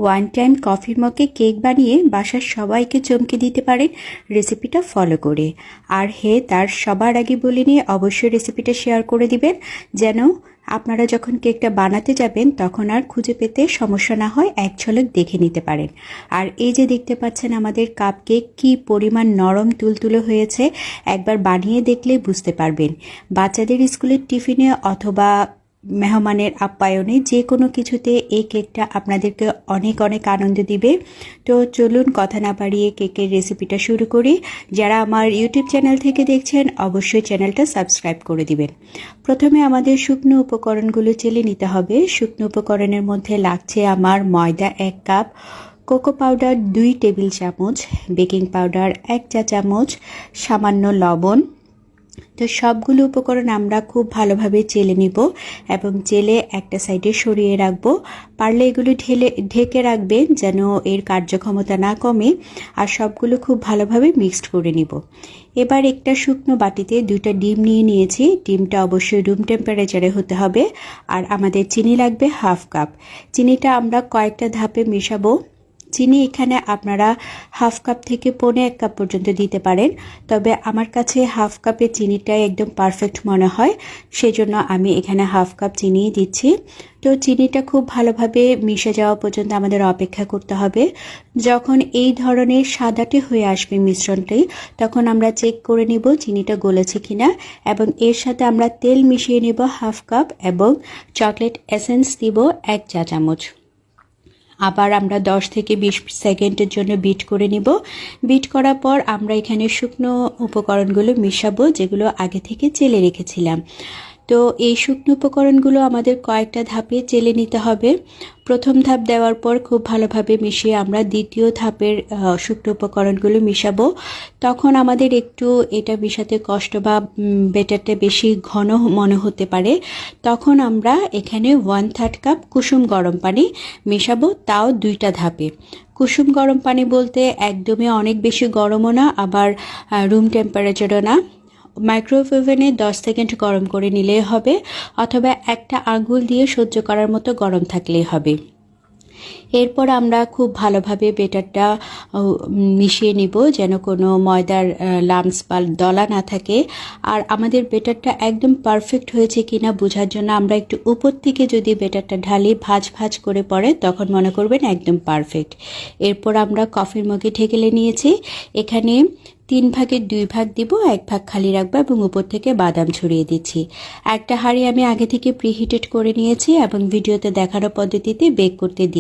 One time কফির মগে cake বানিয়ে বাসার সবাইকে চমকে দিতে পারেন রেসিপিটা ফলো করে। আর তার সবার আগে বলে নিয়ে অবশ্যই রেসিপিটা শেয়ার করে দিবেন, যেন আপনারা যখন কেকটা বানাতে যাবেন তখন আর খুঁজে পেতে সমস্যা না হয়, এক ঝলক দেখে নিতে পারেন। আর এই যে দেখতে পাচ্ছেন আমাদের কাপ কেক কি পরিমাণ নরম তুলতুলে হয়েছে, একবার বানিয়ে দেখলে বুঝতে পারবেন। বাচ্চাদের স্কুলের টিফিনে অথবা মেহমানের আপ্যায়নে যে কোনো কিছুতে এই কেকটা আপনাদেরকে অনেক অনেক আনন্দ দিবে। তো চলুন কথা না বাড়িয়ে কেকের রেসিপিটা শুরু করি। যারা আমার ইউটিউব চ্যানেল থেকে দেখছেন অবশ্যই চ্যানেলটা সাবস্ক্রাইব করে দিবেন। প্রথমে আমাদের শুকনো উপকরণগুলো চেলে নিতে হবে। শুকনো উপকরণের মধ্যে লাগছে আমার ময়দা 1 কাপ, কোকো পাউডার 2 টেবিল চামচ, বেকিং পাউডার 1 চা চামচ, সামান্য লবণ। তো সবগুলো উপকরণ আমরা খুব ভালোভাবে চেলে নিব এবং চেলে একটা সাইডে সরিয়ে রাখবো। পারলে এগুলো ঢেকে রাখবেন যেন এর কার্যক্ষমতা না কমে। আর সবগুলো খুব ভালোভাবে মিক্সড করে নিব। এবার একটা শুকনো বাটিতে 2টা ডিম নিয়ে নিয়েছি। ডিমটা অবশ্যই রুম টেম্পারেচারে হতে হবে। আর আমাদের চিনি লাগবে 1/2 কাপ। চিনিটা আমরা কয়েকটা ধাপে মেশাবো। চিনি এখানে আপনারা 1/2 কাপ থেকে 1.25 কাপ পর্যন্ত দিতে পারেন, তবে আমার কাছে 1/2 কাপের চিনিটাই একদম পারফেক্ট মনে হয়, সেজন্য আমি এখানে 1/2 কাপ চিনি দিচ্ছি। তো চিনিটা খুব ভালোভাবে মিশে যাওয়া পর্যন্ত আমাদের অপেক্ষা করতে হবে। যখন এই ধরনের সাদাটে হয়ে আসবে মিশ্রণটি, তখন আমরা চেক করে নিব চিনিটা গলেছে কিনা, এবং এর সাথে আমরা তেল মিশিয়ে নেব 1/2 কাপ এবং চকলেট এসেন্স দিব 1 চা চামচ। আবার আমরা 10 থেকে 20 সেকেন্ডের জন্য বিট করে নিব। বিট করার পর আমরা এখানে শুকনো উপকরণগুলো মিশাবো, যেগুলো আগে থেকে চেলে রেখেছিলাম। তো এই শুকনো উপকরণগুলো আমাদের কয়েকটা ধাপে চেলে নিতে হবে। প্রথম ধাপ দেওয়ার পর খুব ভালোভাবে মিশিয়ে আমরা দ্বিতীয় ধাপের শুকনো উপকরণগুলো মিশাবো। তখন আমাদের একটু এটা মিশাতে কষ্ট বা ব্যাটারটা বেশি ঘন মনে হতে পারে। তখন আমরা এখানে 1/3 কাপ কুসুম গরম পানি মেশাবো, তাও 2টা ধাপে। কুসুম গরম পানি বলতে একদমই অনেক বেশি গরমও না, আবার রুম টেম্পারেচারও না। মাইক্রোওয়েভ ওভেনে 10 সেকেন্ড গরম করে নিলেই হবে, অথবা একটা আঙ্গুল দিয়ে সহ্য করার মতো গরম থাকলেই হবে। এরপর আমরা খুব ভালোভাবে ব্যাটারটা মিশিয়ে নিব, যেন কোনো ময়দার লাম্পস বা দলা না থাকে। আর আমাদের ব্যাটারটা একদম পারফেক্ট হয়েছে কিনা বোঝার জন্য আমরা একটু উপর থেকে যদি ব্যাটারটা ঢালি ভাঁজ ভাঁজ করে পড়ে, তখন মনে করবেন একদম পারফেক্ট। এরপর আমরা কফির মগে ঢেলে নিয়েছি। এখানে 3 ভাগের 2 ভাগ দিব, 1 ভাগ খালি রাখবো এবং উপর থেকে বাদাম ছড়িয়ে দিচ্ছি। একটা হাঁড়ি আমি আগে থেকে প্রিহিটেড করে নিয়েছি এবং ভিডিওতে দেখানো পদ্ধতিতে বেক করতে দিই।